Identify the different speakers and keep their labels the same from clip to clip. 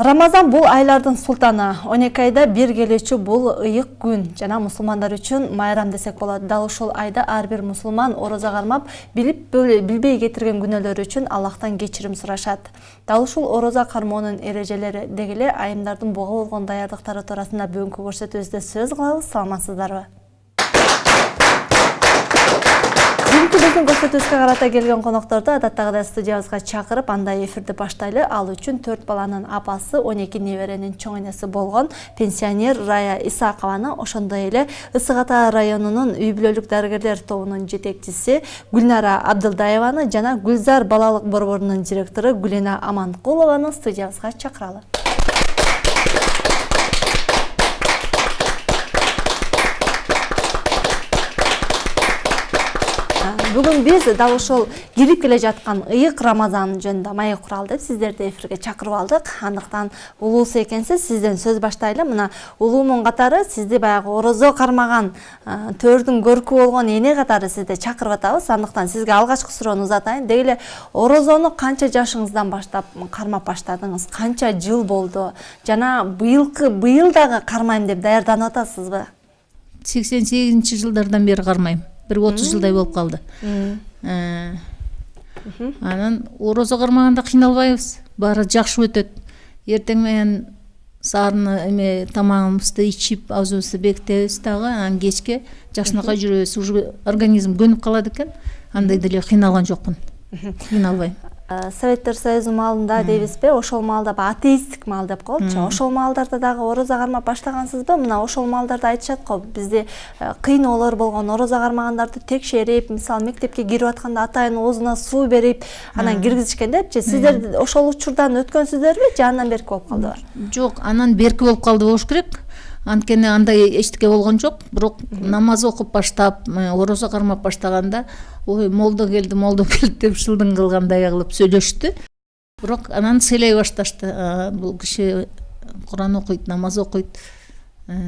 Speaker 1: Рамазан бул айлардын султаны. 12 айда бир келечү бул ыйык күн жана мусулмандар үчүн майрам десек болот. Дал ушул айда ар бир мусулман ороза кармап, билбей кетирген күнөөлөр үчүн Аллахтан кечирим сурашат. Дал ушул ороза кармоонун эрежелери деги эле айымдардын буга болгон даярдыктары туурасында бүгүнкү көрсөтүүбүздө сөз кылабыз. Саламатсыздарбы? Биздин көрсөтүүбүзгө карата келген конокторду адаттагыдай студиябызга чакырып, андай эфирди баштайлы. Ал үчүн 4 баланын апасы, 12 неберенин чоң энеси болгон пенсионер Рая Исакованы, ошондой эле Ысык Ата районунун үй бүлөлүк дарыгерлер тобунун жетекчиси Гүлнара Абдылдаеваны жана Гүлзар балалык борборунун директору Гүлена Аманкулованы студиябызга чакыралы. Бүгүн биз дал ошол кирип келе жаткан ыйык Рамазан жөнүндө маек куралы деп сиздерди эфирге чакырып алдык. Андыктан улуусу экенсиз, сизден сөз баштайлы. Мына улуумун катары сизди баягы орозо кармаган, төрдүн көркү болгон эне катары сизди чакырып атабыз. Андыктан сизге алгачкы суроону узатайын. Деги эле орозону канча жашыңыздан баштап кармап баштадыңыз? Канча жыл болду? Жана быйыл дагы кармайм деп даярданып атасызбы?
Speaker 2: 88-жылдардан бери кармайм. Bir 30 жылдай болуп калды. Анан орозо кармаганда кыйналбайбыз. Баары жакшы өтөт. Эртең менен саарыны тамагыбызды ичип, аузубузду бекитебиз дагы, анан кечке жакшынакай жүрөбүз. Уже организм көнүп калат экен. Андай деле кыйналган жокмун. Кыйналбайм.
Speaker 1: Советтер Союзу маалында дейбизби? Ошол маалда атеисттик маал деп коелучу. Ошол маалдарда дагы ороза кармап баштагансызбы? Мына ошол маалдарда айтышат го, бизде кыйноолор болгон, ороза кармагандарды текшерип, мисалы мектепке кирип атканда атайын оозуна суу берип, анан киргизишкен депчи. Сиздер ошол учурдан өткөнсүздөрбү же андан берки болуп калдыбы?
Speaker 2: Жок, анан берки болуп калды болуш керек. Анткени андай эчтеке болгон жок. Бирок намаз окуп баштап, орозо кармап баштаганда, ой, молдо келди деп шылдың кылгандай кылып сүйлөштү. Бирок анан сыйлай башташты. Бул киши Куран окуйт, намаз окуйт,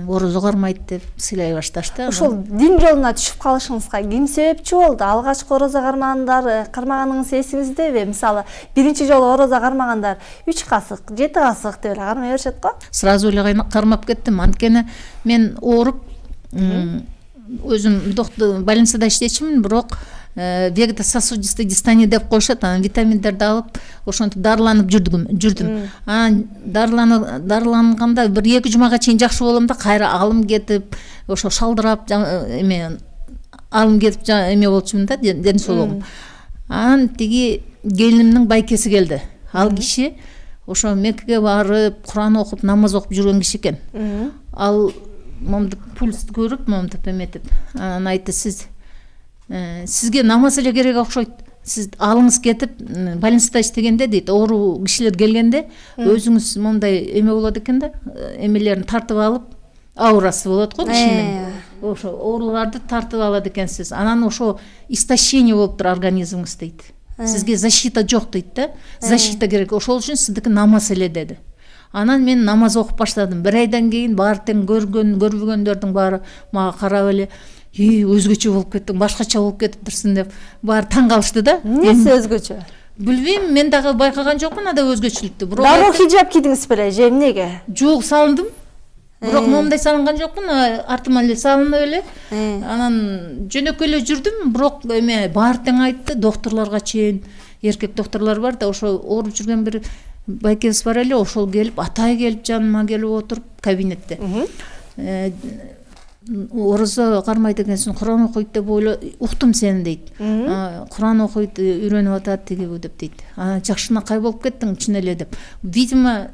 Speaker 2: орозо кармайт деп сыйлай башташты.
Speaker 1: Ошол дин жолуна түшүп калышыңызга ким себепчи болду? Алгачкы орозо кармаганыңыз эсиңиздеби? Мисалы, биринчи жолу орозо кармагандар 3 касык, 7 касык деп эле кармай беришет го.
Speaker 2: Сразу эле кармап кеттим. Анткени мен ооруп, өзүм больницада иштечимин, бирок вегетососудистый дистония деп коюшат. Анан витаминдерди алып, ошентип дарыланып жүрдүм. Анан дарыланганда 1-2 жумага чейин жакшы болом да, кайра алым кетип, ошо шалдырап, алым кетип болчумун да, ден соолугум. Анан тиги келинимдин байкеси келди. Ал киши ошо Меккеге барып, Куран окуп, намаз окуп жүргөн киши экен. Ал момду пульсти көрүп, момду эметип, анан айтты: сизге намаз эле керек окшойт. Сиз алыңыз кетип, больницада иштегенде дейт, оору кишилер келгенде өзүңүз мондай эме болот экен да, эмелерин тартып алып, аурасы болот го кишинин. Ошо ооруларды тартып алат экенсиз. Анан ошо истощение болуптур организмиңиз дейт. Сизге защита жок дейт да. Защита керек. Ошол үчүн сиздики намаз эле деди. Анан мен намаз окуп баштадым. 1 айдан кийин баары тең көрбөгөндөрдүн баары мага карап эле: өзгөчө болуп кеттиң, башкача болуп кетиптирсиң деп баары таң калышты да.
Speaker 1: Эмнеси өзгөчө?
Speaker 2: Билбейм, мен дагы байкаган жокмун ада өзгөчөлүктү.
Speaker 1: Дароо хиджаб кийдиңиз беле же эмнеге?
Speaker 2: Жок, салындым. Бирок момундай салынган жокмун, артыма эле салынып эле. Анан жөнөкөй эле жүрдүм, бирок баары тең айтты, докторлорго чейин, эркек докторлор бар да, ошо ооруп жүргөн бир байкебиз бар эле, ошол келип, атай келип жаныма келип отуруп кабинетте. Орозо кармайт экенсиң, Куран окуйт деп уктум сени дейт. Куран окуйт, үйрөнүп атат тиги деп дейт. Жакшынакай болуп кеттиң чын эле деп. Видимо,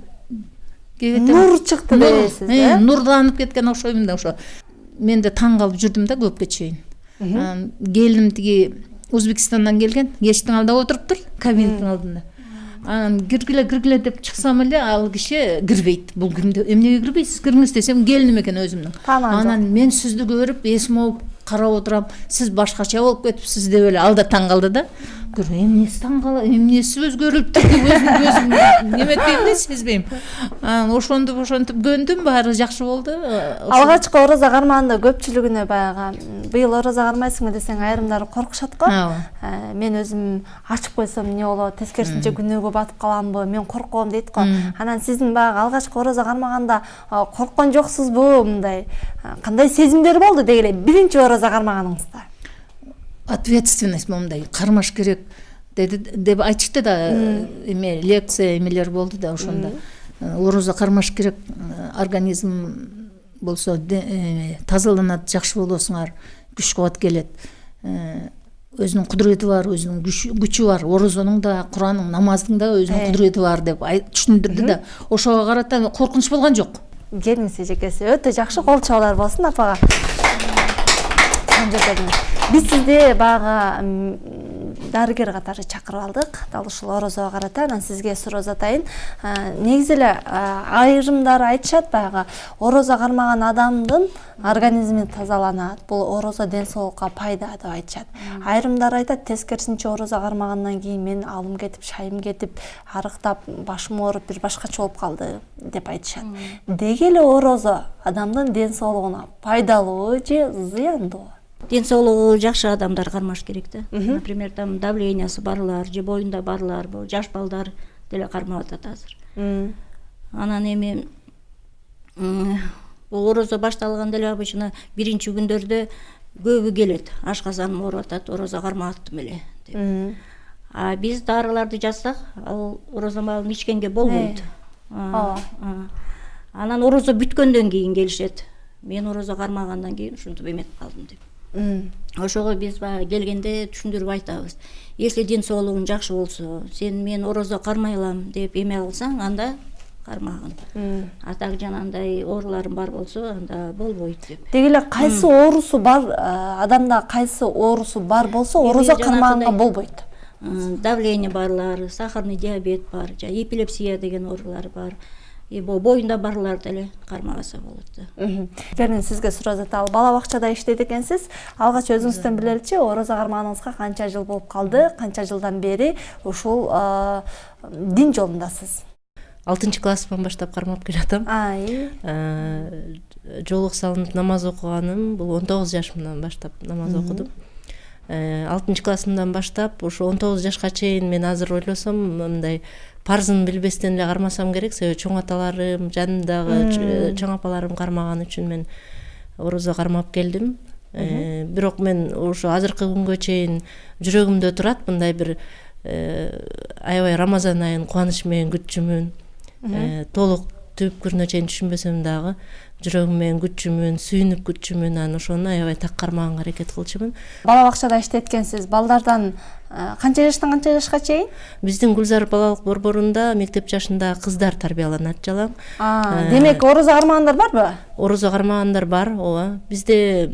Speaker 1: нур чыкты дейсиз,
Speaker 2: нурланып кеткен окшойм да ошо. Мен да таң калып жүрдүм да көпкө чейин. Келиним тиги Өзбекстандан келген, эшиктин алдында отуруптур, кабинеттин алдында. Анан киргиле деп чыксам эле, ал киши кирбейт. Бул кимде? Эмнеге кирбейсиз? Кириңиз десем, келиним экен өзүмдүн. Анан мен сизди көрүп, эсим алып карап отурам. Сиз башкача болуп кетипсиз деп эле ал да таң калды да. эмнеси эмнеси өзгөрүлүп деп өзүм неметпейм да, сезбейм. Анан ошентип көндүм, баары жакшы болду.
Speaker 1: Алгачкы орозо кармаганда көпчүлүгүнө баягы быйыл орозо кармайсыңбы десең айрымдары коркушат го. Мен өзүм ачып койсом эмне болот, тескерисинче күнөөгө батып каламбы, мен корком дейт го. Анан сиздин баягы алгачкы орозо кармаганда корккон жоксузбу, мындай кандай сезимдер болду дегиле биринчи орозо кармаганыңызда?
Speaker 2: Ответственность момундай кармаш керек деп айтышты да, эме лекция эмелер болду да, ошондо орозо кармаш керек, организм болсо тазаланат, жакшы болосуңар, күч кубат келет, өзүнүн кудурети бар, өзүнүн күчү бар, орозонун да, Куранның, намаздын да өзүнүн кудурети бар деп түшүндүрдү да. Ошого карата коркунуч болгон жок.
Speaker 1: Келиңиз эжекеси, өтө жакшы, кол чабуулар болсун апага. Биз сизди баягы дарыгер катары чакырып алдык, дал ушул орозого карата. Анан сизге суроо атайын. Негизи эле айрымдары айтышат, баягы орозо кармаган адамдын организми тазаланат, бул орозо ден соолукка пайда деп айтышат. Айрымдар айтат, тескерисинче орозо кармагандан кийин мен алым кетип, шайым кетип, арыктап, башым ооруп, бир башкача болуп калды деп айтышат. Деги эле орозо адамдын ден соолугуна пайдалуу же зыяндуу?
Speaker 3: Ден соолугу жакшы адамдар кармаш керек да. Например, там давлениясы барлар, же боюнда барлар, жаш балдар деле кармап атат азыр. Анан эми бул орозо башталганда эле обычно биринчи күндөрдө көбү келет. Ашказаным ооруп атат, орозо карматтым эле деп. А биз дарыларды жазсак, ал орозо малын ичкенге болбойт. Анан орозо бүткөндөн кийин келишет. Мен орозо кармагандан кийин ушинтип эметип калдым деп. Ошого биз келгенде түшүндүрүп айтабыз. Если ден соолугуң жакшы болсо, сен мен орозо кармай алам деп эме кылсаң, анда кармагын. А так жанагындай ооруларың бар болсо, анда болбойт деп.
Speaker 1: Деги эле кайсы оорусу бар, адамда кайсы оорусу бар болсо, орозо кармаганга болбойт.
Speaker 3: Давление барлар, сахарный диабет бар, эпилепсия деген оорулар бар. Боюнда барлар деле кармагаса болот.
Speaker 1: Берин сизге суроо аталы, бала бакчада иштейт экенсиз. Алгач өзүңүздөн билеличи, орозо кармаганыңызга канча жыл болуп калды? Канча жылдан бери ушул дин жолундасыз?
Speaker 4: 6-класстан баштап кармап келатам. Жолук салынып намаз окуганым бул 19 жашымдан баштап намаз окудум. 6-классымдан баштап ушу 19 жашка чейин мен азыр ойлосом, мындай парзын билбестен эле кармасам керек, себеби чоң аталарым, жанымдагы чоң апаларым кармаган үчүн мен орозо кармап келдим. Бирок мен ушу азыркы күнгө чейин жүрөгүмдө турат, мындай бир аябай Рамазан айын кубаныч менен күтчүмүн. Толук түпкүрүнө чейин түшүнбөсөм дагы жүрөгүм менен күтчүмүн, сүйүнүп күтчүмүн, анан ошону аябай так кармаганга аракет кылчумун.
Speaker 1: Бала бакчада иштейт экенсиз. Балдардан канча жаштан канча жашка чейин?
Speaker 4: Биздин Гүлзар балалык борборунда мектеп жашындагы кыздар тарбияланат жалаң.
Speaker 1: Демек орозо кармагандар барбы?
Speaker 4: Орозо кармагандар бар, ооба. Бизде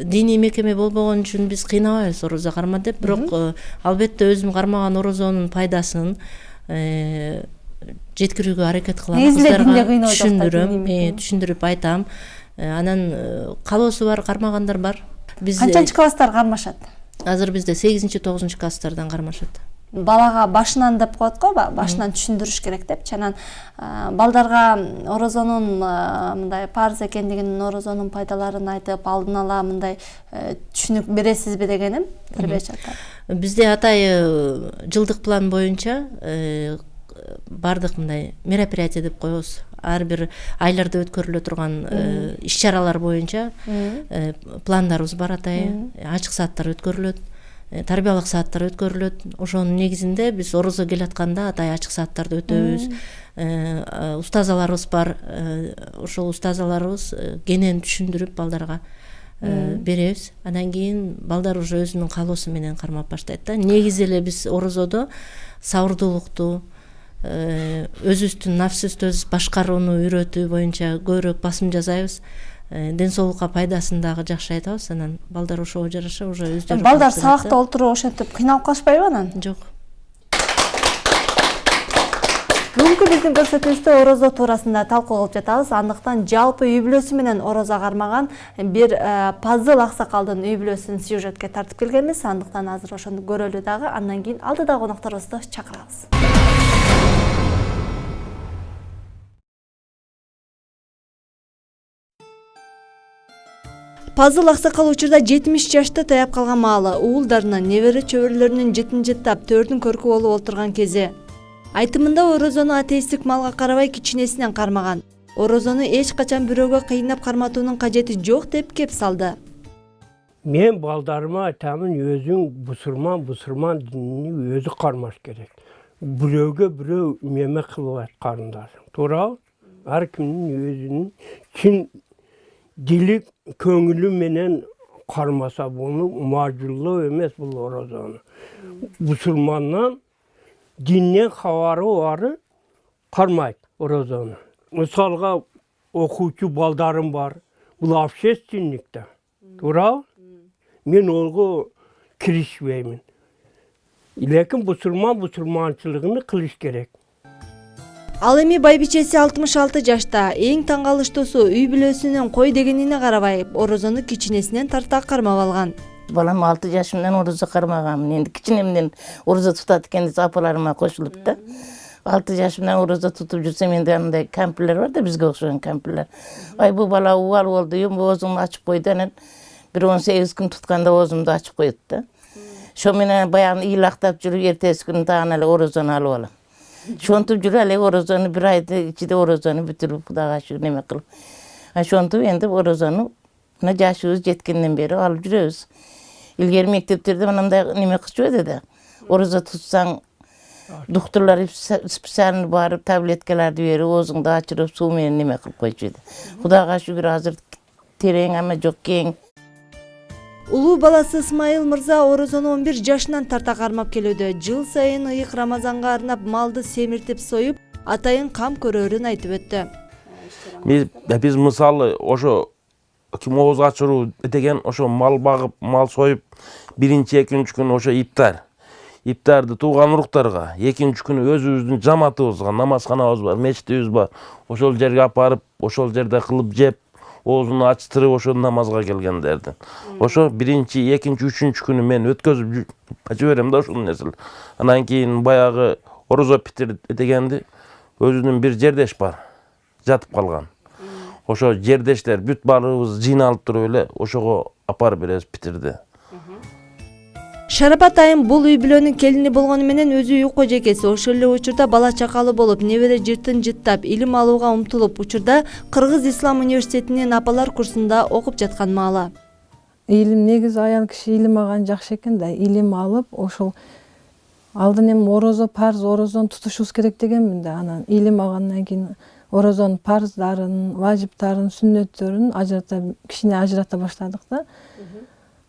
Speaker 4: диний мекеме болбогон үчүн биз кыйнабайбыз орозо карма деп, бирок албетте өзүм кармаган орозонун пайдасын жеткирүүгө аракет кылам, кыздарга түшүндүрүп айтам. Анан калоосу бар, кармагандар бар.
Speaker 1: Канчанчы класстар кармашат?
Speaker 4: Азыр бизде 8-9 класстардан кармашат.
Speaker 1: Балага башынан деп коет го, башынан түшүндүрүш керек деп. Анан балдарга орозонун мындай парз экендигин, орозонун пайдаларын айтып, алдын ала мындай түшүнүк бересизби дегеним, тербиячи ата.
Speaker 4: Бизде атайы жылдык план боюнча бардык мындай мероприятие деп коебуз. Ар бир айларда өткөрүлө турган иш-чаралар боюнча пландарыбыз бар атайы. Ачык сааттар өткөрүлөт, тарбиялык сааттар өткөрүлөт. Ошонун негизинде биз орозо келатканда атайы ачык сааттарды өтөбүз. Устазаларыбыз бар. Ошол устазаларыбыз кенен түшүндүрүп балдарга беребиз. Андан кийин балдар уже өзүнүн каалоосу менен кармап баштайт да. Негизи эле биз орозодо сабырдуулукту, өзүбүздүн нафсыбызды өз башкарууну үйрөтүү боюнча көбүрөөк басым жасайбыз. Ден соолукка пайдасын дагы жакшы айтабыз. Анан балдар ошого жараша уже өздөрү.
Speaker 1: Балдар сабакта олтуруп ошентип кыйналып калышпайбы анан?
Speaker 4: Жок.
Speaker 1: Бүгүнкү Бүгүнкү биздин көрсөтүүбүздө орозо туурасында талкуу кылып жатабыз. Андыктан жалпы үй бүлөсү менен орозо кармаган бир пазыл аксакалдын үй бүлөсүн сюжетке тартып келгенбиз. Андыктан азыр ошону көрөлү дагы, андан кийин алдыдагы конокторубузду чакырабыз. Пазыл аксакал учурда 70 жашты таяп калган маалы, уулдарынын, небере чөбүрлөрүнүн жытын жыттап, төрдүн көркү болуп отурган кези. Айтымында орозону атеисттик малга карабай кичинесинен кармаган. Орозону эч качан бирөөгө кыйнап карматуунун кажети жок деп кеп салды.
Speaker 5: Мен балдарыма айтамын, өзүң бусурман динини өзү кармаш керек. Бирөөгө бирөө меме кылып айткандар. Туурабы? Ар кимдин өзүнүн чин дили көңүлү менен кармаса буну мажурлоо эмес бул орозону. Бусурмандан динден хабары бары кармайт орозону. Мисалга окуучу балдарым бар. Бул общественникте. Туурабы? Мен олго киришпеймин. Лекин бусурманчылыгын кылыш керек.
Speaker 1: Ал эми байбичеси 66 жашта. Эң таң калыштуусу үй бүлөсүнүн кой дегенине карабай орозону кичинесинен тарта кармап алган.
Speaker 6: Балам 6 жашымдан орозо кармагам. Энди кичинемден орозо тутат экен деп апаларыма кошулуп да. 6 жашымдан орозо тутуп жүрсөм энди андай кампирлер бар да, бизге окшогон кампирлер. Ай бу бала убал болду, оозумду ачып койду, анан бир 18 күн тутканда оозумду ачып коет да. Ошо менен баягы ыйлактап жүрүп эртеси күнү дагы эле орозону алып алам. Шонтуп жүрүп эле орозону бир айдын ичинде орозону бүтүрүп Кудайга шүгүр неме кылып. Ошонтуп энди орозону мына жашыбыз жеткенден бери алып жүрөбүз. Илгери мектептерде мындай неме кылчу эди да. Орозо тутсаң доктурлар специально барып таблеткаларды берип, оозуңду ачырып, суу менен неме кылып койчу эди. Кудайга шүгүр азыр терең ама жок кең.
Speaker 1: Улуу баласы Исмайыл мырза орозону 11 жашынан тарта кармап келүүдө. Жыл сайын ыйык Рамазанга арнап малды семиртип союп, атайын кам көрөрүн айтып өттү.
Speaker 7: Биз мисалы ошо ким ооз ачыруу деген ошо мал багып, мал союп, биринчи, экинчи күнү ошо иптарды тууган уруктарга, экинчи күнү өзүбүздүн жамаатыбызга, намазканабыз бар, мечитибиз бар, ошол жерге апарып, ошол жерде кылып жеп, оозуну ачтырып ошо намазга келгендерди. Ошо биринчи, экинчи, үчүнчү күнү мен өткөзүп жиберем да ушул нерсени. Анан кийин баягы орозо питир дегенди өзүнүн бир жердеш бар, жатып калган. Ошо жердештер бүт баарыбыз жыйналып туруп эле ошого апарып беребиз питирди.
Speaker 1: Шарапат айым бул үй бүлөнүн келини болгону менен өзү үй кожекеси. Ошол эле учурда бала чакалы болуп, небере жыртын жыттап, илим алууга умтулуп, учурда Кыргыз Ислам университетинин апалар курсунда окуп жаткан маалы.
Speaker 8: Илим негизи аял киши илим алган жакшы экен да, илим алып, ошол алдын эми орозо парз, орозону тутушубуз керек дегенмин да. Анан илим алгандан кийин орозонун парздарын, важиптарын, сүннөттөрүн кичине ажырата баштадык да.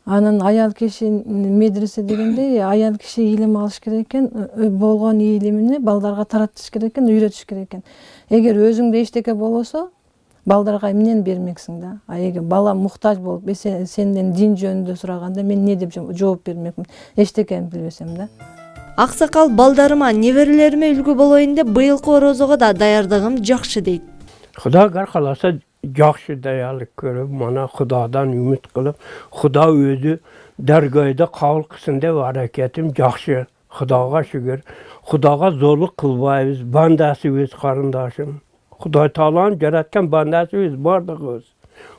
Speaker 8: Анан аял киши медресе дегенде аял киши илим алыш керек экен, болгон илимини балдарга таратыш керек экен, үйрөтүш керек экен. Эгер өзүңдө эчтеке болбосо, балдарга эмнени бермексиң да. Эгер бала муктаж болуп, сенден дин жөнүндө сураганда мен не деп жооп бермекмин? Эчтекени билбесем да.
Speaker 1: Аксакал балдарыма, неберелериме үлгү болоюн деп быйылкы орозого да даярдыгым жакшы дейт.
Speaker 5: Кудайга кааласа жакшы даярдык көрүп, мана Кудайдан үмүт кылып, Кудай өзү даргайда кабыл кылсын деп аракетим жакшы. Кудайга шүгүр. Кудайга зорлук кылбайбыз, бандасыбыз, карындашым. Кудай Тааланын жараткан бандасыбыз бардыгыбыз.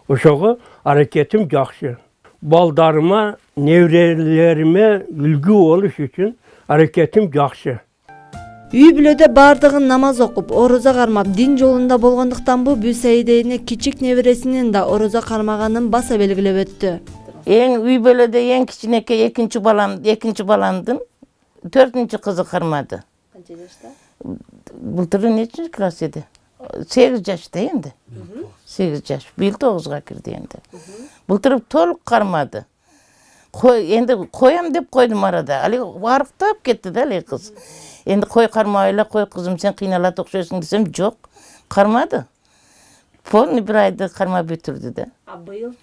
Speaker 5: Ошого аракетим жакшы. Балдарыма, неберелериме үлгү болуш үчүн аракетим жакшы.
Speaker 1: Үй бүлөдө бардыгын намаз окуп, орозо кармап, дин жолунда болгондуктан бу Саидене кичик небересинин да орозо кармаганын баса белгилеп өттү.
Speaker 6: Эң үй бүлөдө эң кичинекей экинчи баламдын 4-чү кызы кармады.
Speaker 1: Канча жашта?
Speaker 6: Былтыр нечинчи класс эди? 8 жашта энди. 8 жаш. Быйыл 9га кирди энди. Былтыр толук кармады. Энди коям деп койдум арада. Али арыктап кетти да эле кыз. Энди кой кармай эле, кой кызым сен кыйналат окшойсуң десем, жок, кармады. Полный бир айды кармап бүтүрдү да.
Speaker 1: Быйыл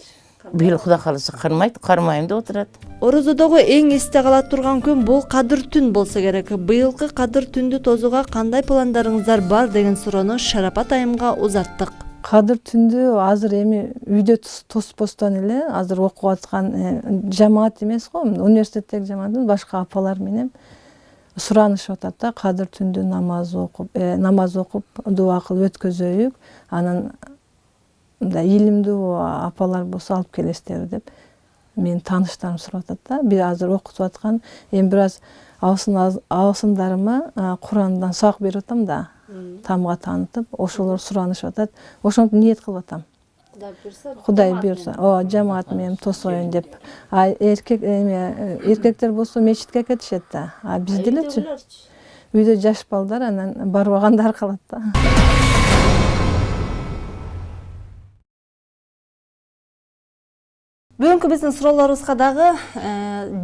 Speaker 6: быйыл Кудай кааласа кармайт, кармайм деп отурат.
Speaker 1: Орозодогу эң эсте кала турган күн бул Кадыр түн болсо керек. Быйылкы Кадыр түндү тозууга кандай пландарыңыздар бар деген суроону Шарапат айымга узаттык.
Speaker 8: Кадыр түндү азыр эми үйдө тоспостон эле азыр окуп аткан жамаат эмес го, университеттеги жамаат, башка апалар менен суранышып атат да, Кадыр түндү намаз окуп, дуа кылып өткөзөйүк. Анан мындай илимдүү апалар болсо алып келесиздерби деп менин тааныштарым сурап атат да. Бир азыр окутуп аткан, эми бир аз абысындарыма Курандан сабак берип атам да, тамга таанытып, ошолор суранышып атат. Ошентип ниет кылып атам. Кудай буйрса, жамаат менен тосоюн деп. Эркектер болсо мечитке кетишет да. А биз делечи үйдө жаш балдар, анан барбагандар калат да.
Speaker 1: Бүгүнкү биздин суроолорубузга дагы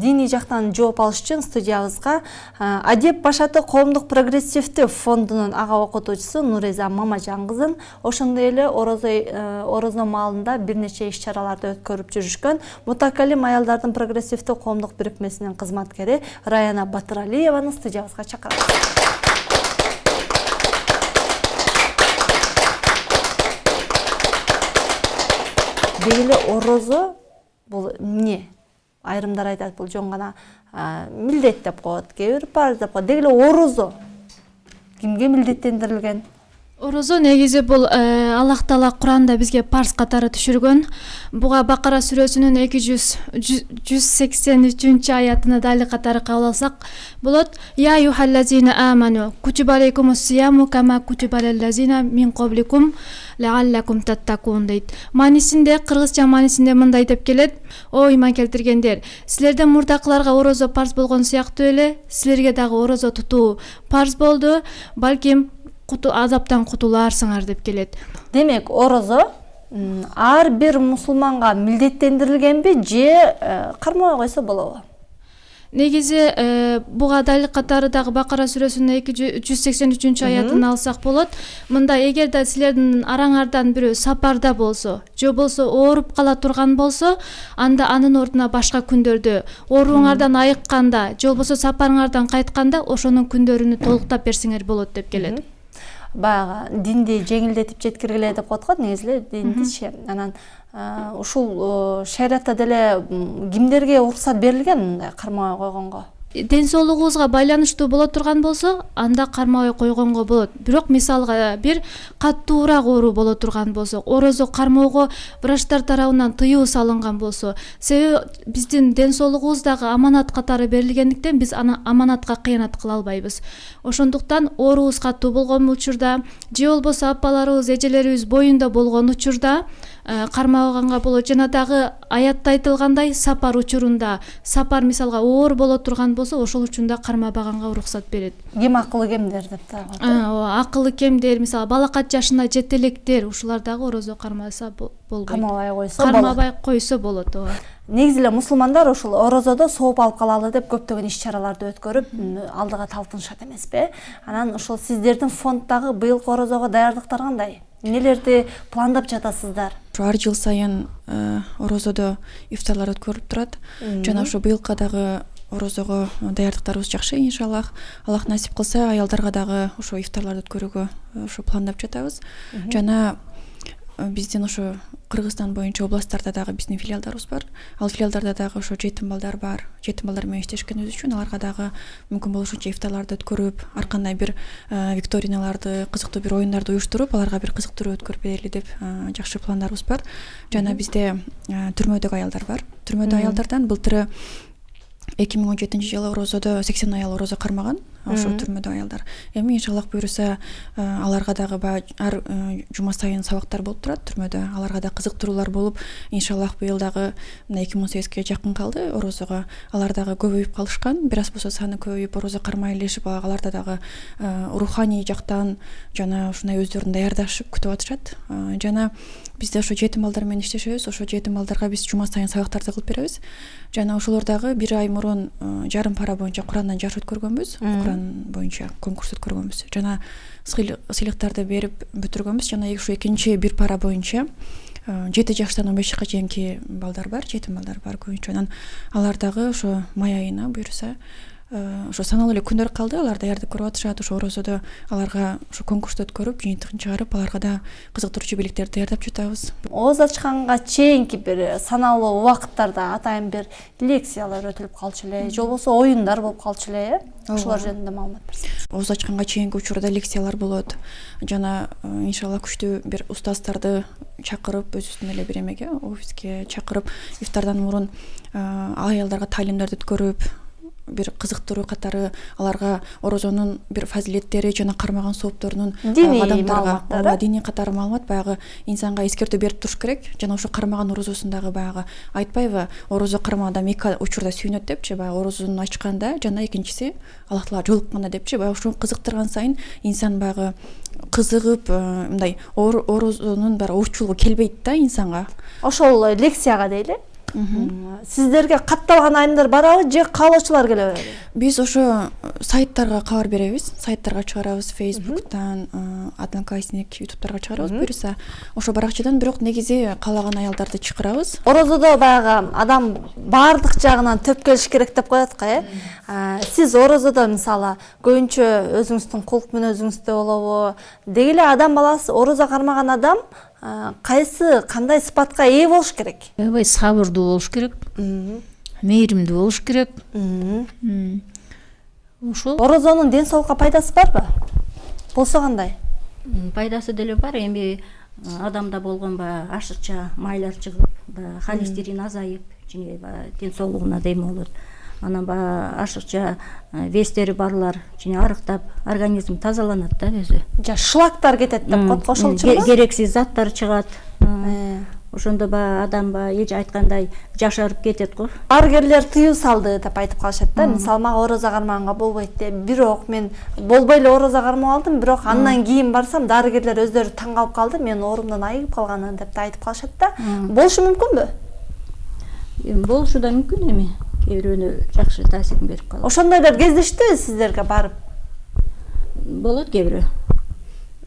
Speaker 1: диний жактан жооп алыш үчүн студиябызга Адеп башаты коомдук прогрессивдүү фондунун ага окутуучусу Нуреза Мамажан кызын, ошондой эле орозо маалында бир нече иш-чараларды өткөрүп жүрүшкөн Мутакалим аялдардын прогрессивдүү коомдук бирикмесинин кызматкери Раяна Батыралиеваны студиябызга чакырабыз. Дегеле орозо бул эмне? Айрымдар айтат бул жон гана милдет деп коет, кээ бир парыз деп коет. Дегеле орозо кимге милдеттендирилген?
Speaker 9: Орозо негизи бул Аллах Таала Куранда бизге парз катары түшүргөн. Буга Бакара сүрөсүнүн 283 аятына дали катары кабыл алсак болот. Я юхаллазина аману кутиба алейкумус сияму кама кутиба аллазина мин qablikum лааллакум таттакун дейт. Манисинде, кыргызча манисинде мындай деп келет: О ыйман келтиргендер, силерден мурдакыларга орозо парз болгон сыяктуу эле силерге дагы орозо тутуу парз болду, балким азаптан кутуларсыңар деп келет.
Speaker 1: Демек, орозо ар бир мусулманга милдеттендирилгенби же кармабай койсо болобу?
Speaker 9: Негизи буга далил катары дагы Бакара сүрөсүнүн 283 аятын алсак болот. Мында эгер да силердин араңардан бирөө сапарда болсо, же болсо ооруп кала турган болсо, анда анын ордуна башка күндөрдө ооруңардан айыкканда, же болбосо сапарыңардан кайтканда ошонун күндөрүнү толуктап берсеңер болот деп келет.
Speaker 1: Баягы динди жеңилдетип жеткиргиле деп коет го, негизи эле диндичи. Анан ушул шариатта деле кимдерге уруксат берилген мындай кармабай койгонго?
Speaker 9: Ден соолугубузга байланыштуу боло турган болсо, анда кармабай койгонго болот. Бирок мисалга бир каттуураак оору боло турган болсо, орозо кармоого врачтар тарабынан тыюу салынган болсо, себеби биздин ден соолугубуз дагы аманат катары берилгендиктен биз аны аманатка кыянат кыла албайбыз. Ошондуктан оорубуз каттуу болгон учурда, же болбосо апаларыбыз, эжелерибиз боюнда болгон учурда кармабаганга болот. Жана дагы аятта айтылгандай сапар учурунда, сапар мисалга оор боло турган болсо, ошол учурда кармабаганга уруксат берет.
Speaker 1: Ким акылы кемдер деп дагы.
Speaker 9: Акылы кемдер, мисалы балакат жашында жете электер, ушулар дагы орозо кармаса болбойт.
Speaker 1: Кармабай койсо болот.
Speaker 9: Кармабай койсо болот.
Speaker 1: Негизи эле мусулмандар ушул орозодо сооп алып калалы деп көптөгөн иш-чараларды өткөрүп, алдыга талпынышат эмеспи? Анан ушул сиздердин фонддагы быйылкы орозого даярдыктар кандай? Нелерди пландап жатасыздар?
Speaker 10: Ар жыл сайын орозодо ифтарлар өткөрүлүп турат. Жана ошо быйылкы дагы орозого даярдыктарыбыз жакшы, иншаллах. Аллах насип кылса, аялдарга дагы ошо ифтарларды өткөрүүгө ошо пландап жатабыз. Жана биздин ошо Кыргызстан боюнча областтарда дагы биздин филиалдарыбыз бар. Ал филиалдарда дагы ошо жетим балдар бар. Жетим балдар менен иштешкенибиз үчүн аларга дагы мүмкүн болушунча ифтарларды өткөрүп, ар кандай бир викториналарды, кызыктуу бир оюндарды уюштуруп, аларга бир кызыктыруу өткөрүп берели деп жакшы пландарыбыз бар. Жана бизде түрмөдөгү аялдар бар. Түрмөдө аялдардан былтыры 2017 жылы орозодо 80 аял орозо кармаган, ошо түрмөдө аялдар. Эми иншаллах буйруса аларга дагы ар жума сайын сабактар болуп турат түрмөдө. Аларга да кызыктыруулар болуп, иншаллах быйыл дагы 2018-ге жакын калды орозого. Алар дагы көбөйүп калышкан, бир аз болсо саны көбөйүп орозо кармай элешип, аларда дагы руханий жактан жана ушундай өздөрүн даярдашып күтүп атышат. Жана бизде ошо жетим балдар менен иштешебиз. Ошо жетим балдарга биз жума сайын сабактарды кылып беребиз. Жана ошолор дагы бир ай мурун жарым пара боюнча Курандан жаш өткөргөнбүз. Куран боюнча конкурс өткөргөнбүз. Жана сыйлыктарды берип бүтүргөнбүз. Жана ушу экинчи бир пара боюнча 7 жаштан 15 жашка чейинки балдар бар, жетим балдар бар көбүнчө. Анан алар дагы ошо май айына буюрса ошо саналуу эле күндөр калды, алар даярдык көрүп атышат. Ошо орозодо аларга ошо конкурсту өткөрүп, жыйынтыгын чыгарып, аларга да кызыктыруучу белектерди даярдап жатабыз.
Speaker 1: Ооз ачканга чейинки бир саналуу убакыттарда атайын бир лекциялар өтүлүп калчу эле, же болбосо оюндар болуп калчу эле, ошолор жөнүндө маалымат берсеңиз.
Speaker 10: Ооз ачканга чейинки учурда лекциялар болот. Жана иншалла күчтүү бир устаздарды чакырып, өзүбүздүн эле бир эмеге, офиске чакырып, ифтардан мурун аялдарга таалимдерди өткөрүп, бир кызыктыруу катары аларга орозонун бир фазилеттери жана кармаган соопторунун адамдарга диний катары маалымат баягы инсанга эскертүү берип туруш керек. Жана ошо кармаган орозосундагы баягы айтпайбы, орозо кармаган адам эки учурда сүйүнөт депчи, баягы орозонун ачканда жана экинчиси Аллах Таала жолукканда депчи. Баягы ошону кызыктырган сайын инсан баягы кызыгып, мындай орозонун баары оорчулугу келбейт да инсанга.
Speaker 1: Ошол лекцияга дейли. Сиздерге катталган айымдар барабы же каалоочулар келе береби?
Speaker 10: Биз ошо сайттарга кабар беребиз, сайттарга чыгарабыз, Facebooktан, Одноклассник, YouTube'тарга чыгарабыз буюрса. Ошо баракчадан бирок негизи каалаган аялдарды чакырабыз.
Speaker 1: Орозодо баягы адам баардык жагынан төп келиш керек деп коет го, Сиз орозодо мисалы көбүнчө өзүңүздүн кулк мүнөзүңүздө болобу? Деги эле адам баласы орозо кармаган адам кандай сыпатка ээ болуш керек?
Speaker 2: Аябай сабырдуу болуш керек, мейримдүү болуш керек. Ошол
Speaker 1: Орозонун ден соолукка пайдасы барбы? Болсо кандай?
Speaker 3: Пайдасы деле бар. Эми адамда болгон баягы ашыкча майлар чыгып, холестерин азайып, жине ден соолугуна дейм болот. Анан баягы ашыкча вестери барлар жине арыктап, организм тазаланат да өзү.
Speaker 1: Шлактар кетет деп коет, ошолчу.
Speaker 3: Керексиз заттар чыгат. Ошондо баягы адам эже айткандай жашарып кетет го.
Speaker 1: Дарыгерлер тыюу салды деп айтып калышат да. Мисалы мага орозо кармаганга болбойт деп. Бирок мен болбой эле орозо кармап алдым, бирок андан кийин барсам дарыгерлер өздөрү таң калып калды, мен оорумдан айыгып калганын деп айтып калышат да. Болушу мүмкүнбү?
Speaker 3: Болушу да мүмкүн эми. Кээ бирөөнө жакшы таасирин берип калат.
Speaker 1: Ошондойлор кездештиби сиздерге барып?
Speaker 3: Болот кээ бирөө.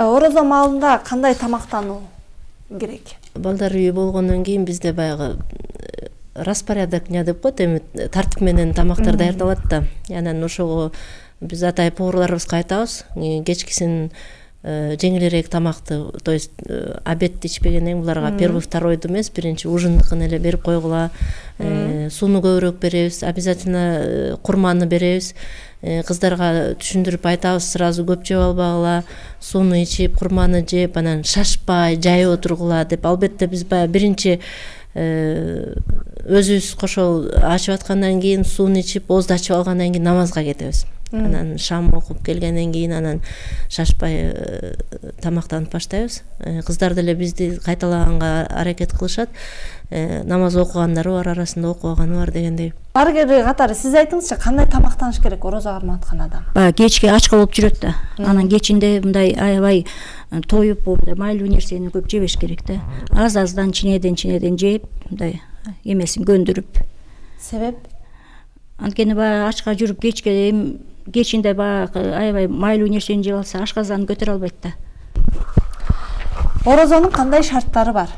Speaker 1: Орозо маалында кандай тамактануу керек?
Speaker 4: Балдар үйү болгондон кийин бизде баягы распорядок деп коет, эми тартип менен тамактар даярдалат да. Анан ошого биз атай поварларыбызга айтабыз, кечкисин жеңилирээк тамакты, то есть обедти ичпегенден буларга первый, второйду эмес, биринчи ужиндыкын эле берип койгула. Сууну көбүрөөк беребиз, обязательно курманы беребиз. Кыздарга түшүндүрүп айтабыз, сразу көп жеп албагыла, сууну ичип, курманы жеп, анан шашпай, жайып отургула деп. Албетте биз баягы биринчи өзүбүз кошол ачып аткандан кийин, сууну ичип, оозду ачып алгандан кийин намазга кетебиз. Анан шам окуп келгенден кийин анан шашпай тамактанып баштайбыз. Кыздар деле бизди кайталаганга аракет кылышат. Намаз окугандары бар, арасында окубаганы бар дегендей.
Speaker 1: Дарыгер катары сиз айтыңызчы, кандай тамактаныш керек орозо кармап аткан адам?
Speaker 3: Баягы кечке ачка болуп жүрөт да. Анан кечинде мындай аябай тоюп, мындай майлуу нерсени көп жебеш керек да. Аз-аздан чинеден жеп, мындай эмесин көндүрүп.
Speaker 1: Себеп?
Speaker 3: Анткени баягы ачка жүрүп кечинде баягы аябай майлуу нерсени жеп алса, ашказанын көтөрө албайт да.
Speaker 1: Орозонун кандай шарттары бар?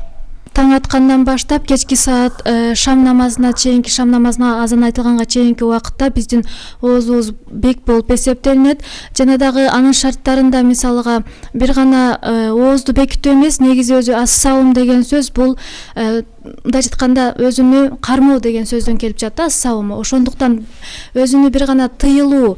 Speaker 9: Таң аткандан баштап кечки саат шам намазына чейинки, шам намазына азан айтылганга чейинки убакытта биздин оозубуз бек болуп эсептелинет. Жана дагы анын шарттарында мисалга бир гана оозду бекитүү эмес, негизи өзү ас-саум деген сөз бул мындай айтканда өзүнү кармоо деген сөздөн келип жатат, ас-саум. Ошондуктан өзүнү бир гана тыйылуу,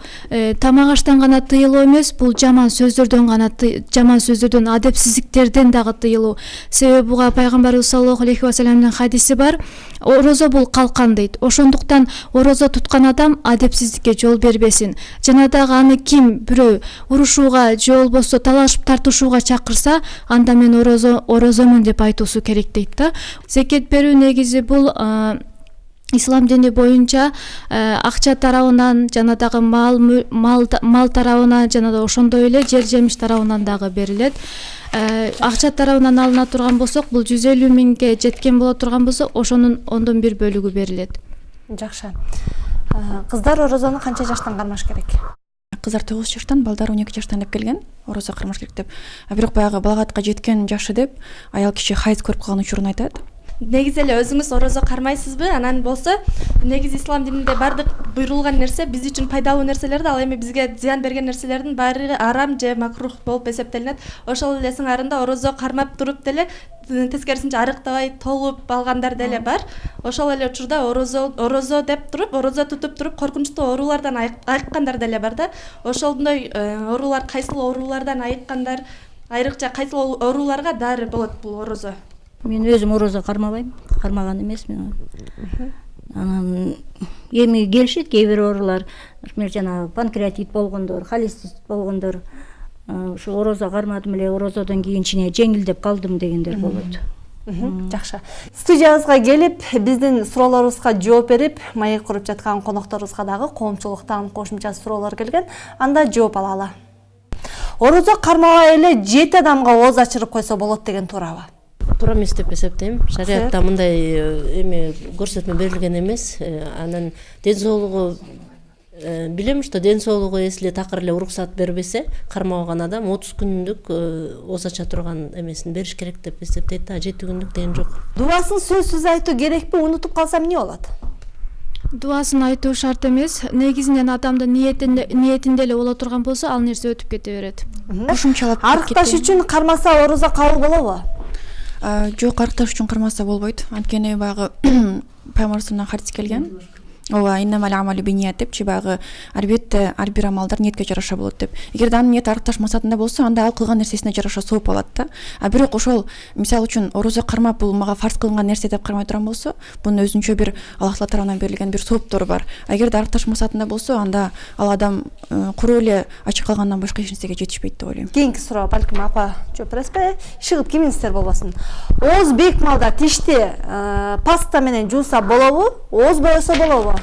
Speaker 9: тамак аштан гана тыйылуу эмес, бул жаман сөздөрдөн, адепсиздиктерден дагы тыйылуу. Себеби буга пайгамбарыбыз саллаллаху алейхи ва салламдын хадиси бар. Орозо бул калкан дейт. Ошондуктан орозо туткан адам адепсиздикке жол бербесин. Жана дагы аны ким бирөө урушууга же болбосо талашып тартышууга чакырса, анда мен орозомун деп айтуусу керек дейт да. Зекет берүү негизи бул ислам дини боюнча акча тарабынан, жана дагы мал тарабынан, жана да ошондой эле жер жемиш тарабынан дагы берилет. Акча тарабынан алына турган болсок, бул 150 миңге жеткен боло турган болсо, ошонун 1/10 бөлүгү берилет.
Speaker 1: Жакшы. Кыздар орозону канча жаштан кармаш керек?
Speaker 10: кыздар 9 жаштан, балдар 12 жаштан деп келген, орозо кармаш керек деп. Бирок баягы балагатка жеткен жашы деп аял киши хайыз көрүп калган учурун айтат.
Speaker 11: Негизи эле өзүңүз орозо кармайсызбы? Анан болсо, негизи ислам дининде бардык буйрулган нерсе биз үчүн пайдалуу нерселерди, ал эми бизге зыян берген нерселердин баары арам же макрух болуп эсептелинет. Ошол эле сыңарында орозо кармап туруп деле тескерисинче арыктабай толуп алгандар деле бар. Ошол эле учурда орозо деп туруп, орозо тутуп туруп коркунучтуу оорулардан айыккандар деле бар да. Ошондой оорулар, кайсыл оорулардан айыккандар, айрыкча кайсыл ооруларга дары болот бул орозо?
Speaker 3: Мен өзүм орозо кармабайм, кармаган эмесмин. Анан эми келишет кээ бир оорулар, например, жана панкреатит болгондор, холецистит болгондор, ушу орозо кармадым эле, орозодон кийин кичине жеңилдеп калдым дегендер болот.
Speaker 1: Жакшы. Студиябызга келип, биздин суроолорубузга жооп берип, маек куруп жаткан конокторубузга дагы коомчулуктан кошумча суроолор келген. Анда жооп алалы. Орозо кармабай эле 7 адамга ооз ачырып койсо болот деген туурабы?
Speaker 4: Туура эмес деп эсептейм. Шариатта мындай эме көрсөтмө берилген эмес. Анан ден соолугу билем, что ден соолугу если такыр эле уруксат бербесе, кармабаган адам 30 күндүк ооз ача турган эмесин бериш керек деп эсептейт да, 7 күндүк деген жок.
Speaker 1: Дубасын сөзсүз айтуу керекпи? Унутуп калсам эмне болот?
Speaker 9: Дубасын айтуу шарт эмес. Негизинен адамдын ниетинде эле боло турган болсо, ал нерсе өтүп кете берет.
Speaker 10: Кошумчалап
Speaker 1: Арыкташ үчүн кармаса орозо кабыл болобу?
Speaker 10: Жок, арыкташ үчүн кармаса болбойт. Анткени баягы пайгамбарыбыздан хадис келген. Ооба, иннамал амалу биният депчи, баягы албетте ар бир амалдар ниетке жараша болот деп. Эгерде анын ниети арыкташ максатында болсо, анда ал кылган нерсесине жараша сооп алат да. Бирок ошол мисалы үчүн орозо кармап бул мага фарз кылынган нерсе деп кармай турган болсо, бунун өзүнчө бир Аллах Таала тарабынан берилген бир сооптору бар. Эгерде арыкташ максатында болсо, анда ал адам куру эле ачып калгандан башка эч нерсеге жетишпейт деп ойлойм.
Speaker 1: Кийинки суроо, балким апа жооп бересизби? Шыгып кимиңиздер болбосун. Ооз бейик малда тишти паста менен жууса болобу? Ооз боесо болобу?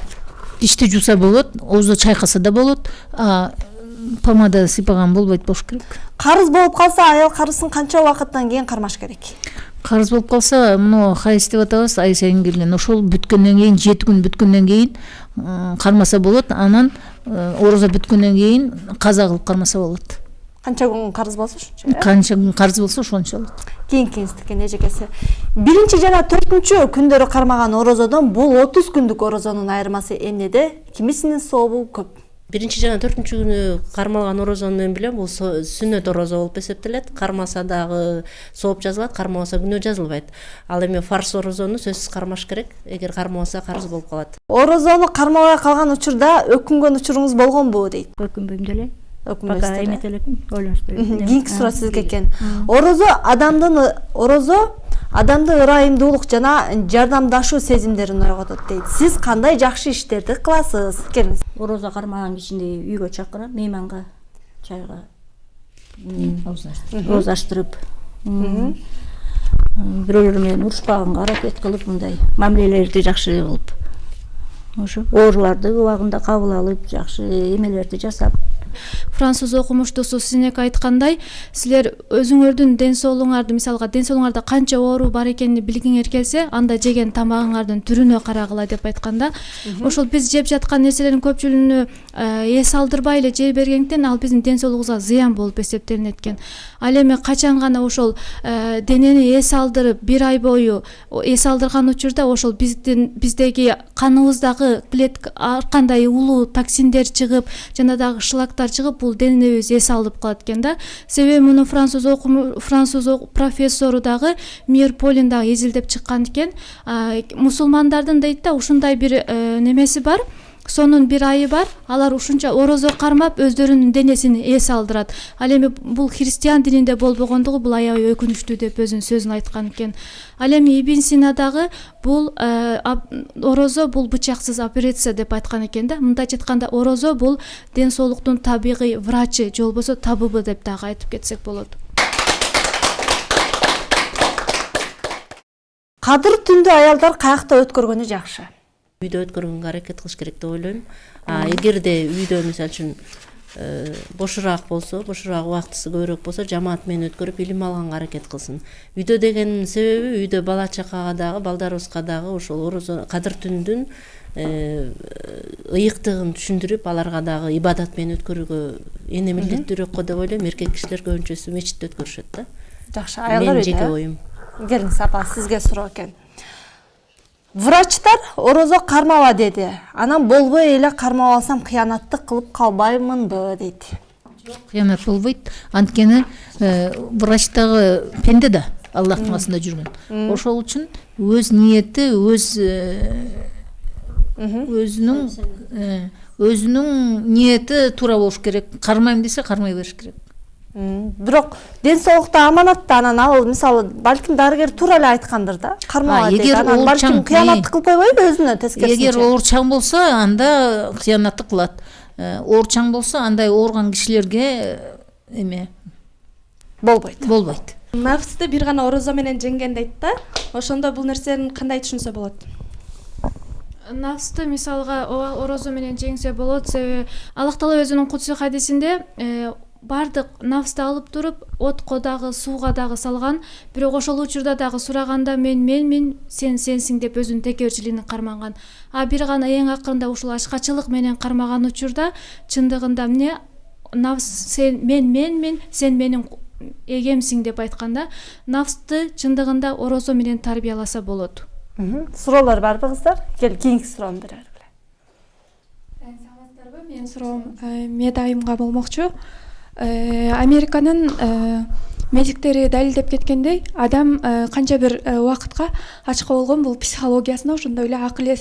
Speaker 2: Тишти жууса болот, оозду чайкаса да болот, помада сыйпаган болбойт болуш керек.
Speaker 1: Карыз болуп калса, аял карызын канча убакыттан кийин кармаш керек?
Speaker 2: Карыз болуп калса, муну хайыз деп атабыз, ай сайын келген. Ошол бүткөндөн кийин, 7 күн бүткөндөн кийин кармаса болот, анан орозо бүткөндөн кийин каза кылып кармаса болот.
Speaker 1: Канча күн карыз болсо ошончо?
Speaker 2: Канча күн карыз болсо ошончо болот.
Speaker 1: Кийинкиңиздики эжекеси. 1 жана 4 күндөрү кармаган орозодон бул 30 күндүк орозонун айырмасы эмнеде? Кимисинин сообу көп?
Speaker 4: 1 жана 4 күнү кармалган орозону мен билем, бул сүннөт орозо болуп эсептелет. Кармаса дагы сооп жазылат, кармабаса күнөө жазылбайт. Ал эми фарз орозону сөзсүз кармаш керек. Эгер кармабаса карыз болуп калат.
Speaker 1: Орозону кармабай калган учурда өкүнгөн учуруңуз болгонбу дейт?
Speaker 3: Өкүнбөйм деле.
Speaker 1: Пока
Speaker 3: эметелекмин, ойлонушпайм.
Speaker 1: Кийинки суроо сизге экен. Орозо адамды ырайымдуулук жана жардамдашуу сезимдерин ойготот дейт. Сиз кандай жакшы иштерди кыласыз? Келиңиз.
Speaker 3: Орозо кармаган кишини үйгө чакырам, мейманга, чайга ооз ачтырып, бирөөлөр менен урушпаганга аракет кылып, мындай мамилелерди жакшы кылып, ошо ооруларды убагында кабыл алып, жакшы эмелерди жасап.
Speaker 9: Француз окумуштуусу Синек айткандай, силер өзүңөрдүн ден соолугуңарды, мисалга ден соолугуңарда канча оору бар экенин билгиңер келсе, анда жеген тамагыңардын түрүнө карагыла деп айтканда, ошол биз жеп жаткан нерселердин көпчүлүгүнө эс алдырбай эле жей бергенден ал биздин ден соолугубузга зыян болуп эсептелинет экен. Ал эми качан гана ошол денени эс алдырып, 1 ай бою эс алдырган учурда ошол биздеги каныбыздагы клетка ар кандай улуу токсиндер чыгып, жана дагы шлактар чыгып, бул денебиз эс алып калат экен да. Себеби муну француз профессору дагы Мир Полин дагы изилдеп чыккан экен. Мусулмандардын дейт да ушундай бир немеси бар. Сонун 1 айы бар. Алар ушунча орозо кармап өздөрүнүн денесин эс алдырат. Ал эми бул христиан дининде болбогондугу бул аябай өкүнүчтүү деп өзүнүн сөзүн айткан экен. Ал эми Ибн Сина дагы бул орозо бул бычаксыз операция деп айткан экен да. Мындайча айтканда орозо бул ден соолуктун табигый врачы, же болбосо табыбы деп дагы айтып кетсек болот.
Speaker 1: Кадыр түндө аялдар каякта өткөргөнү жакшы?
Speaker 4: Үйдө өткөргөнгө аракет кылыш керек деп ойлойм. Эгерде үйдө мисалы үчүн бошураак болсо, бошураак убактысы көбүрөөк болсо, жамаат менен өткөрүп илим алганга аракет кылсын. Үйдө дегенин себеби үйдө бала чакага дагы, балдарыбызга дагы ошол орозо кадыр түндүн ыйыктыгын түшүндүрүп аларга дагы ибадат менен өткөрүүгө эне милдеттүүрөөк го деп ойлойм. Эркек кишилер көбүнчөсү мечитте өткөрүшөт да.
Speaker 1: Жакшы, аялдар
Speaker 4: Менин
Speaker 1: үйдө.
Speaker 4: жеке оюм.
Speaker 1: Келиңиз апа, сизге суроо экен. Врачтар орозо кармаба деди. Анан болбой эле кармап алсам кыянаттык кылып калбаймынбы дейт.
Speaker 2: Кыянат болбойт. Анткени врачтагы пенде да Аллахтын касында жүргөн. Ошол үчүн өз ниети, өзүнүн ниети туура болуш керек. Кармайм десе кармай бериш керек.
Speaker 1: Бирок ден соолукта аманат да, анан ал мисалы балким дарыгер туура эле айткандыр да. Кармаба дейт. Анан балким кыянаттык кылып койбойбу өзүнө тескерисинче?
Speaker 2: Эгер оорчаң болсо, анда кыянаттык кылат. Оорчаң болсо, андай оорган кишилерге болбойт.
Speaker 11: Нафсты бир гана орозо менен жеңген дейт да. Ошондо бул нерсени кандай түшүнсө болот?
Speaker 9: Нафсты мисалга орозо менен жеңсе болот, себеби Аллах Таала өзүнүн кудси хадисинде бардык нафсты алып туруп отко дагы сууга дагы салган, бирок ошол учурда дагы сураганда мен сенсиң деп өзүнүн текеберчилигин карманган. А бир гана эң акырында ушул ачкачылык менен кармаган учурда чындыгында эмне нафс сен менин эгемсиң деп айтканда, нафсты чындыгында орозо менен тарбияласа болот.
Speaker 1: Суроолор барбы кыздар? Кийинки суроону берели.
Speaker 10: Саламатсыздарбы? Менин суроом медайымга болмокчу. Американын медиктери далилдеп кеткендей, адам канча бир убакытка ачка болгон бул психологиясына, ошондой эле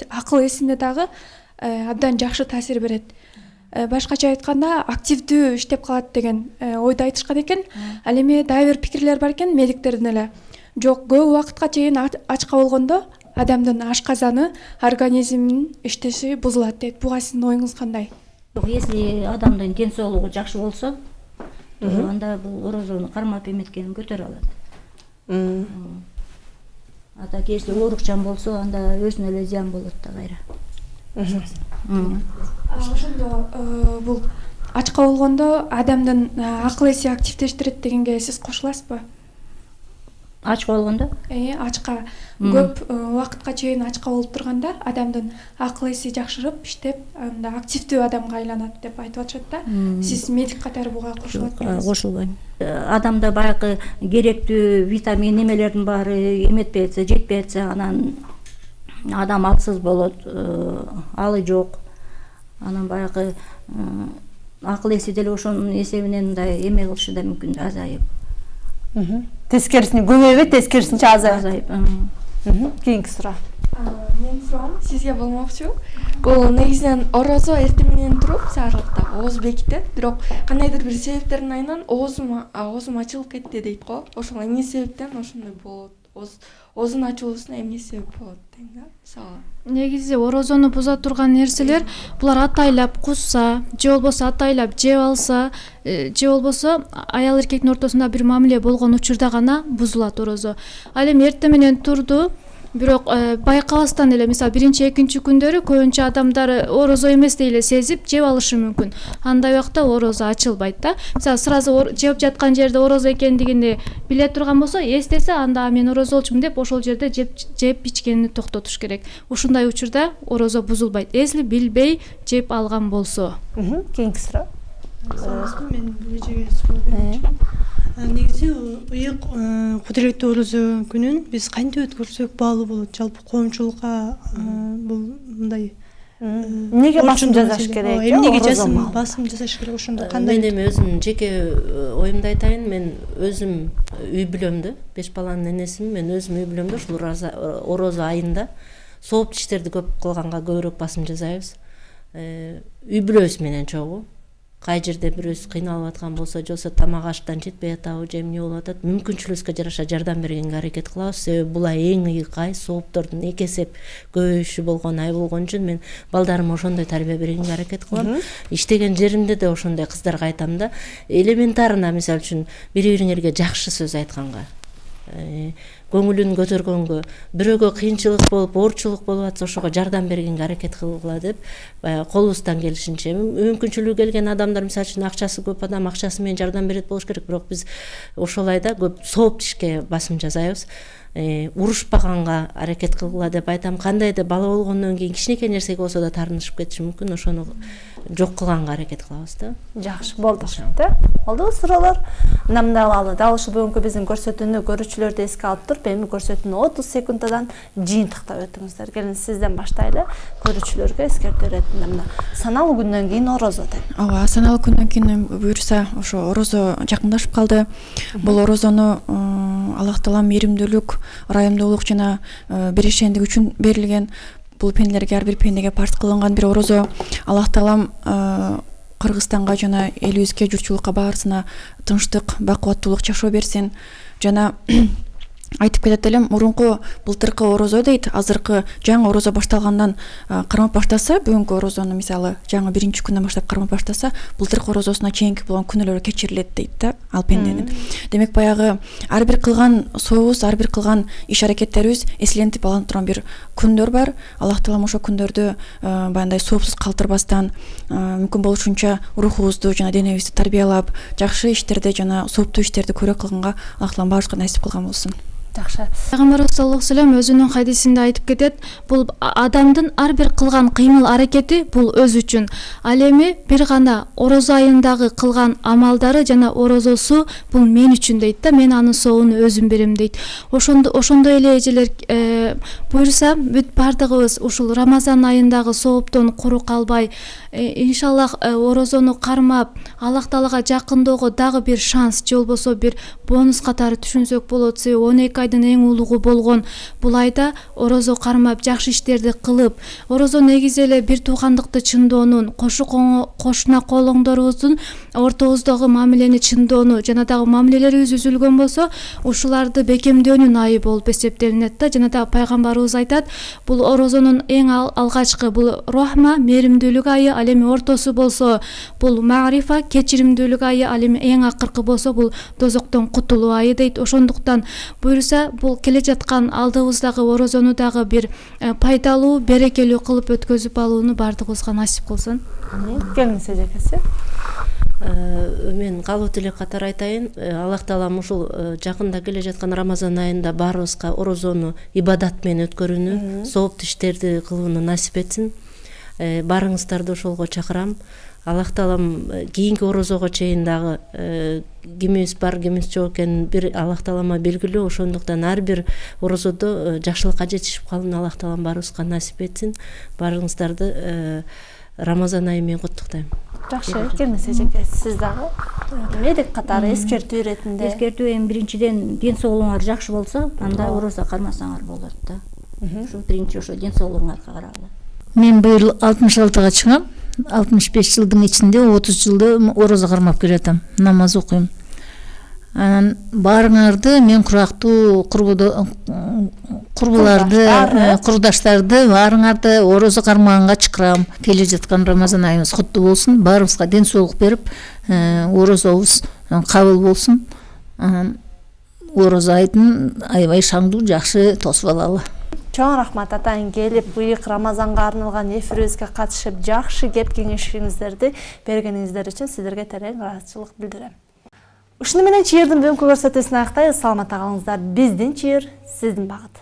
Speaker 10: акыл эсине дагы абдан жакшы таасир берет. Башкача айтканда, активдүү иштеп калат деген ойду айтышкан экен. Ал эми дагы бир пикирлер бар экен медиктердин эле. Жок, көп убакытка чейин ачка болгондо адамдын ашказаны, организминин иштеши бузулат дейт. Буга сиздин оюңуз кандай?
Speaker 3: Если адамдын ден соолугу жакшы болсо, анда бул орозону кармап эметкенин көтөрө алат. А так если оорукчан болсо, анда өзүнө эле зыян болот да кайра.
Speaker 10: Ошондо бул ачка болгондо адамдын акыл эси активдештирет дегенге сиз кошуласызбы?
Speaker 3: Ачка болгондо?
Speaker 10: Ачка көп убакытка чейин ачка болуп турганда адамдын акыл эси жакшырып, иштеп, анда активдүү адамга айланат деп айтып атышат да. Сиз медик катары буга кошулат белеңиз?
Speaker 3: Кошулбайм. Адамда баягы керектүү витамин немелердин баары эметпей атса, жетпей атса, анан адам алсыз болот, алы жок. Анан баягы акыл эси деле ошонун эсебинен мындай эме кылышы да мүмкүн, азайып.
Speaker 1: Тескерисинче көбөйбөйт, тескерисинче азайып. Кийинки суроо.
Speaker 11: Менин суроом сизге болмокчу. Бул негизинен орозо эртең менен туруп саарлыкта ооз бекитет, бирок кандайдыр бир себептердин айынан оозум ачылып кетти дейт го. Ошол эмне себептен ошондой болот? Оозун ачуусуна эмне себеп болот дейм да. Мисалы
Speaker 9: Негизи орозону буза турган нерселер булар атайлап кусса, же болбосо атайлап жеп алса, же болбосо аял эркектин ортосунда бир мамиле болгон учурда гана бузулат орозо. Ал эми эртең менен турду, бирок байкабастан эле мисалы биринчи, экинчи күндөрү көбүнчө адамдар орозо эместей эле сезип жеп алышы мүмкүн. Андай убакта орозо ачылбайт да. Мисалы сразу жеп жаткан жерде орозо экендигин биле турган болсо, эстесе анда мен орозо болчумун деп ошол жерде жеп ичкенин токтотуш керек. Ушундай учурда орозо бузулбайт. Если билбей жеп алган болсо.
Speaker 1: Кийинки суроо.
Speaker 12: Мен бул жерге суроо бермекчимин. Негизи ыйык кудуреттүү орозо күнүн биз кантип өткөрсөк баалуу болот? Жалпы коомчулукка бул мындай
Speaker 1: эмнеге басым жасаш керек?
Speaker 12: Эмнеге басым жасаш керек? Ошондо кандай?
Speaker 4: Мен эми өзүм жеке оюмду айтайын. Мен өзүм үй бүлөмдү, 5 баланын энесимин. Мен өзүм үй бүлөмдү ушул орозо айында сооп иштерди көп кылганга көбүрөөк басым жасайбыз. Үй бүлөбүз менен чогуу. Кай жерде бирөөс кыйналып аткан болсо, жолсо тамак аштан жетпей атабы, же эмне болуп атат, мүмкүнчүлүгүбүзгө жараша жардам бергенге аракет кылабыз. Себеби бул ай эң ыйык ай, сооптордун 2 эсеп көбөйүшү болгон ай болгон үчүн мен балдарыма ошондой тарбия бергенге аракет кылам. Иштеген жеримде да ошондой кыздарга айтам да, элементарына мисалы үчүн бири-бириңерге жакшы сөз айтканга. көңүлүн көтөргөнгө, бирөөгө кыйынчылык болуп, оорчулук болуп атса ошого жардам бергенге аракет кылгыла деп колубуздан келишинче. Мүмкүнчүлүгү келген адамдар, мисалы үчүн акчасы көп адам акчасы менен жардам берет болуш керек, бирок биз ошол айда көп сооп тишке басым жасайбыз. Урушпаганга аракет кылгыла деп айтам. Кандайдыр бала болгондон кийин кичинекей нерсеге болсо да таарынышып кетиши мүмкүн, ошону жок кылганга аракет кылабыз да.
Speaker 1: Жакшы, болду. Болду суроолор. Мындай алалы. Дал ушул бүгүнкү биздин көрсөтүүнү көрүүчүлөрдү эске алып туруп, эми көрсөтүүнү 30 секундадан жыйынтыктап өтүңүздөр. Келин сизден баштайлы. Көрүүчүлөргө эскертүү иретинде мына саналуу күндөн кийин орозо деп.
Speaker 10: Ооба, саналуу күндөн кийин буюрса, ошо орозо жакындашып калды. Бул орозону Аллах Таалам мейримдүүлүк, ырайымдуулук жана бирешендик үчүн берилген. Бул пенделерге, ар бир пендеге парз кылынган бир орозо. Аллах Таалам Кыргызстанга жана элибизге, журтчулукка баарысына тынчтык, бакубаттуулук жашоо берсин. Жана айтып кетет элем, мурунку былтыркы орозо дейт, азыркы жаңы орозо башталгандан кармап баштаса, бүгүнкү орозону мисалы жаңы биринчи күндөн баштап кармап баштаса, былтыркы орозосуна чейинки болгон күнөөлөрү кечирилет дейт да, ал пенденин. Демек баягы ар бир кылган сообуз, ар бир кылган иш аракеттерибиз эслентип алынып турган бир күндөр бар. Аллах Таалам ошо күндөрдү баягындай соопсуз калтырбастан, мүмкүн болушунча рухубузду жана денебизди тарбиялап, жакшы иштерди жана сооптуу иштерди көрө кылганга Аллах Таалам баарыбызга насип кылган болсун.
Speaker 1: Жакшы.
Speaker 9: Пайгамбарыбыз саллаллаху алейхи ва саллям өзүнүн хадисинде айтып кетет, бул адамдын ар бир кылган кыймыл аракети бул өз үчүн. Ал эми бир гана орозо айындагы кылган амалдары жана орозосу бул мен үчүн дейт да, мен анын соогун өзүм берем дейт. Ошондой эле эжелер буюрса, бүт бардыгыбыз ушул Рамазан айындагы сооптон куру калбай, иншаллах орозону кармап, Аллах Таалага жакындоого дагы бир шанс, же болбосо бир бонус катары түшүнсөк болот. 12 айдын эң улугу болгон бул айда орозо кармап, жакшы иштерди кылып, орозо негизи эле бир туугандыкты чындоонун, кошуна колоңдорубуздун ортобуздагы мамилени чындоону жана дагы мамилелерибиз үзүлгөн болсо, ушуларды бекемдөөнүн айы болуп эсептелинет да. Жана дагы пайгамбарыбыз айтат, бул орозонун эң алгачкы бул рахма, мээримдүүлүк айы, ал эми ортосу болсо бул мa'рифа, кечиримдүүлүк айы, ал эми эң акыркы болсо бул дозоктон кутулуу айы дейт. Ошондуктан буюрса, бул келе жаткан алдыбыздагы орозону дагы бир пайдалуу, берекелүү кылып өткөзүп алууну бардыгыбызга насип кылсын.
Speaker 1: Келиңиз эжекеси.
Speaker 4: Мен калуу тилек катары айтайын. Аллах Таалам ушул жакында келе жаткан Рамазан айында баарыбызга орозону ибадат менен өткөрүүнү, сооптуу иштерди кылууну насип этсин. Баарыңыздарды ошолго чакырам. Аллах Таалам кийинки орозого чейин дагы кимибиз бар, кимибиз жок экенин бир Аллах Таалама белгилүү. Ошондуктан ар бир орозодо жакшылыкка жетишип калууну Аллах Таалам баарыбызга насип этсин. Баарыңыздарды Рамазан айы менен куттуктайм.
Speaker 1: Жакшы, келиңиз эжекеси, сиз дагы медик катары эскертүү иретинде.
Speaker 3: Эскертүү эми биринчиден ден соолугуңар жакшы болсо, анда орозо кармасаңар болот да. Ушу биринчи ошо ден соолугуңарга карагыла.
Speaker 2: Мен быйыл 66-га чыгам. 65 жылдың ичинде 30 жылды орозо кармап келатам, намаз окуйм. Анан баарыңарды, мен курактуу курбуларды, курдаштарды баарыңарды орозо кармаганга чакырам. Келе жаткан Рамазан айыбыз куттуу болсун, баарыбызга ден соолук берип, орозобуз кабыл болсун. Анан орозо айдын аябай шаңдуу, жакшы тосуп алалы.
Speaker 1: Чоң рахмат атайын, келип быйык Рамазанга арналган эфирибизге катышып, жакшы кеп кеңешиңиздерди бергениңиздер үчүн сиздерге терең ыраазычылык билдирем. Ушуну менен чыйырдын бүгүнкү көрсөтүүсүн аяктайбыз. Саламатта калыңыздар. Биздин чыйыр, сиздин багыт.